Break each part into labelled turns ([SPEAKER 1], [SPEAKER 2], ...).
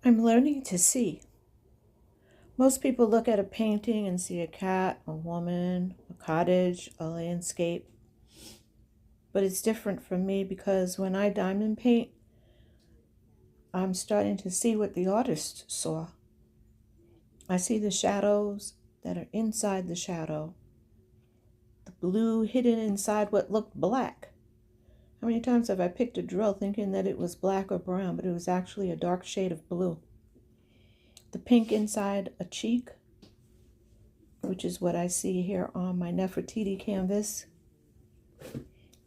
[SPEAKER 1] I'm learning to see. Most people look at a painting and see a cat, a woman, a cottage, a landscape. But it's different from me because when I diamond paint, I'm starting to see what the artist saw. I see the shadows that are inside the shadow, the blue hidden inside what looked black. How many times have I picked a drill thinking that it was black or brown, but it was actually a dark shade of blue? The pink inside a cheek, which is what I see here on my Nefertiti canvas.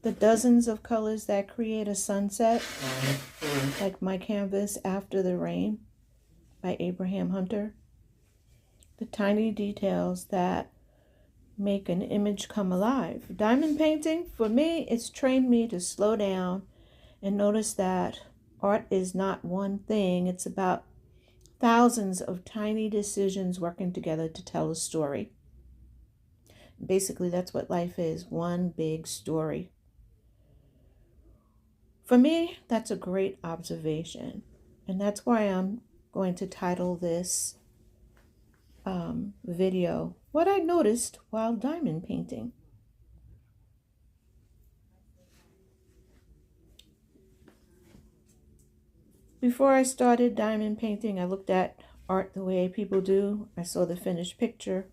[SPEAKER 1] The dozens of colors that create a sunset, like my canvas After the Rain by Abraham Hunter. The tiny details that make an image come alive. Diamond painting, for me, it's trained me to slow down and notice that art is not one thing. It's about thousands of tiny decisions working together to tell a story. Basically, that's what life is, one big story. For me, that's a great observation. And that's why I'm going to title this video, What I Noticed While Diamond Painting. Before I started diamond painting, I looked at art the way people do. I saw the finished picture.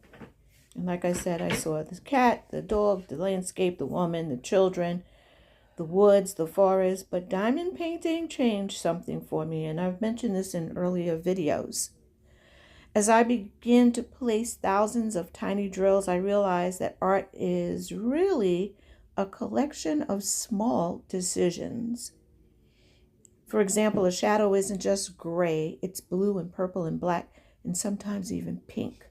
[SPEAKER 1] And like I said, I saw the cat, the dog, the landscape, the woman, the children, the woods, the forest. But diamond painting changed something for me. And I've mentioned this in earlier videos. As I begin to place thousands of tiny drills, I realized that art is really a collection of small decisions. For example, a shadow isn't just gray, it's blue and purple and black, and sometimes even pink.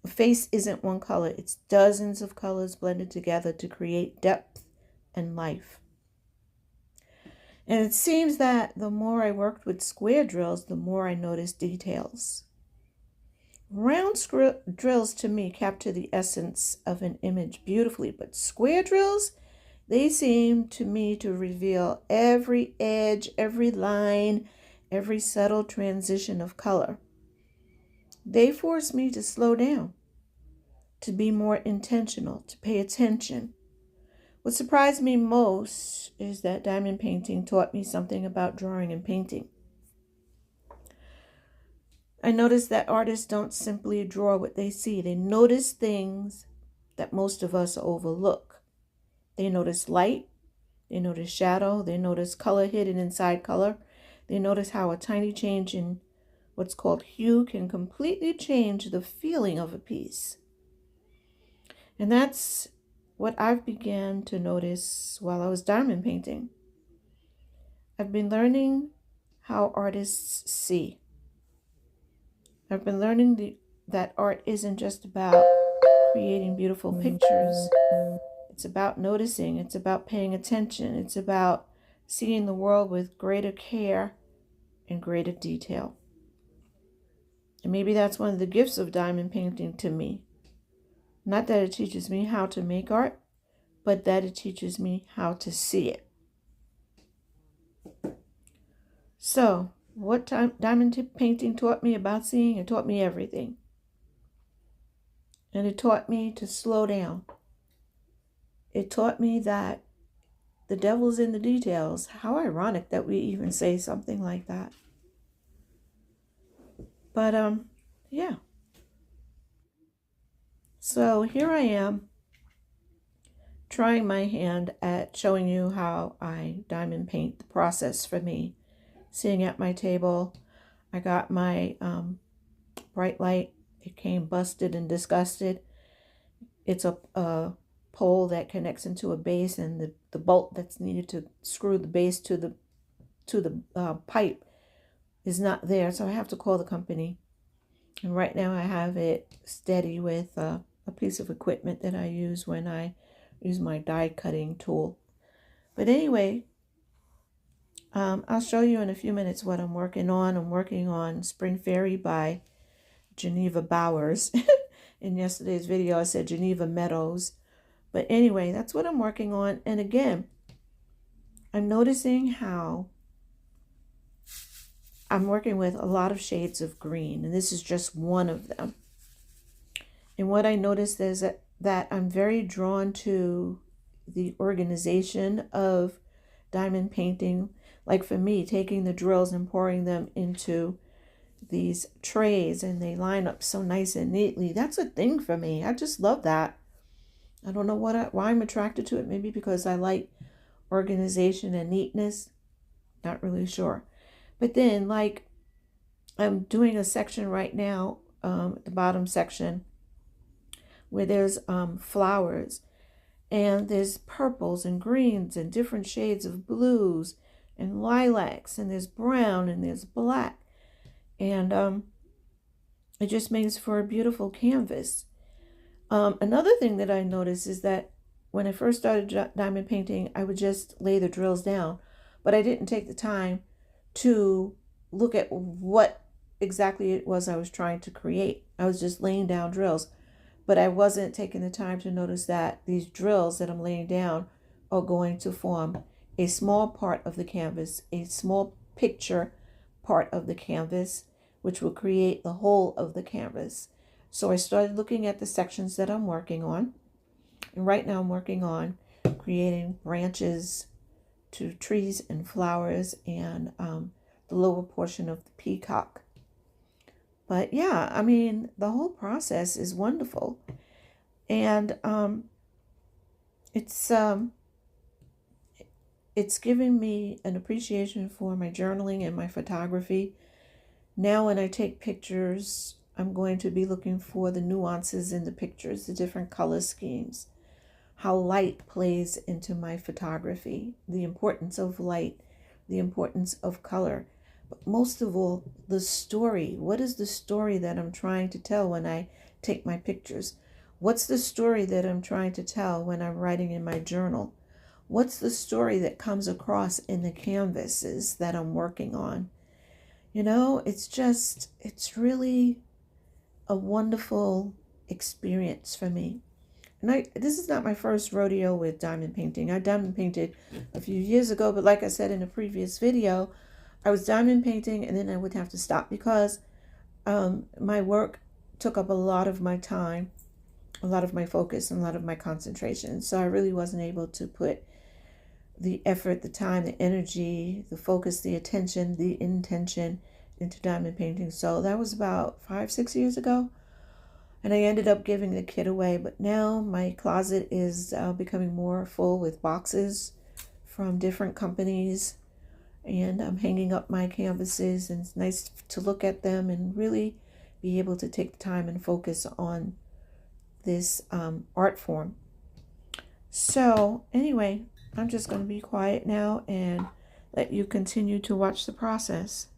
[SPEAKER 1] A face isn't one color, it's dozens of colors blended together to create depth and life. And it seems that the more I worked with square drills, the more I noticed details. Round drills to me capture the essence of an image beautifully, but square drills, they seem to me to reveal every edge, every line, every subtle transition of color. They force me to slow down, to be more intentional, to pay attention. What surprised me most is that diamond painting taught me something about drawing and painting. I noticed that artists don't simply draw what they see. They notice things that most of us overlook. They notice light, they notice shadow, they notice color hidden inside color. They notice how a tiny change in what's called hue can completely change the feeling of a piece. And that's what I've began to notice while I was diamond painting. I've been learning how artists see. I've been learning that art isn't just about creating beautiful pictures. It's about noticing. It's about paying attention. It's about seeing the world with greater care and greater detail. And maybe that's one of the gifts of diamond painting to me. Not that it teaches me how to make art, but that it teaches me how to see it. So, what diamond painting taught me about seeing? It taught me everything. And it taught me to slow down. It taught me that the devil's in the details. How ironic that we even say something like that. But, yeah. So here I am, trying my hand at showing you how I diamond paint, the process for me. Sitting at my table, I got my bright light. It came busted and disgusted. It's a pole that connects into a base, and the bolt that's needed to screw the base to the pipe is not there, so I have to call the company. And right now I have it steady with a piece of equipment that I use when I use my die cutting tool. But anyway, I'll show you in a few minutes what I'm working on. I'm working on Spring Fairy by Geneva Bowers. In yesterday's video, I said Geneva Meadows. But anyway, that's what I'm working on. And again, I'm noticing how I'm working with a lot of shades of green, and this is just one of them. And what I noticed is that I'm very drawn to the organization of diamond painting. Like for me, taking the drills and pouring them into these trays and they line up so nice and neatly. That's a thing for me. I just love that. I don't know why I'm attracted to it. Maybe because I like organization and neatness. Not really sure. But then, like, I'm doing a section right now, the bottom section, where there's flowers, and there's purples and greens and different shades of blues and lilacs, and there's brown and there's black, and it just makes for a beautiful canvas. Another thing that I noticed is that when I first started diamond painting, I would just lay the drills down, but I didn't take the time to look at what exactly it was I was trying to create. I was just laying down drills, but I wasn't taking the time to notice that these drills that I'm laying down are going to form a small part of the canvas, a small picture part of the canvas, which will create the whole of the canvas. So I started looking at the sections that I'm working on. And right now I'm working on creating branches to trees and flowers and the lower portion of the peacock. But yeah, I mean, the whole process is wonderful. And it's giving me an appreciation for my journaling and my photography. Now when I take pictures, I'm going to be looking for the nuances in the pictures, the different color schemes, how light plays into my photography, the importance of light, the importance of color, but most of all, the story. What is the story that I'm trying to tell when I take my pictures? What's the story that I'm trying to tell when I'm writing in my journal? What's the story that comes across in the canvases that I'm working on? You know, it's really a wonderful experience for me. And this is not my first rodeo with diamond painting. I diamond painted a few years ago, but like I said in a previous video, I was diamond painting and then I would have to stop because my work took up a lot of my time, a lot of my focus, and a lot of my concentration. So I really wasn't able to put the effort, the time, the energy, the focus, the attention, the intention into diamond painting. So that was about 5-6 years ago. And I ended up giving the kit away. But now my closet is becoming more full with boxes from different companies. And I'm hanging up my canvases. And it's nice to look at them and really be able to take the time and focus on this art form. So anyway, I'm just going to be quiet now and let you continue to watch the process.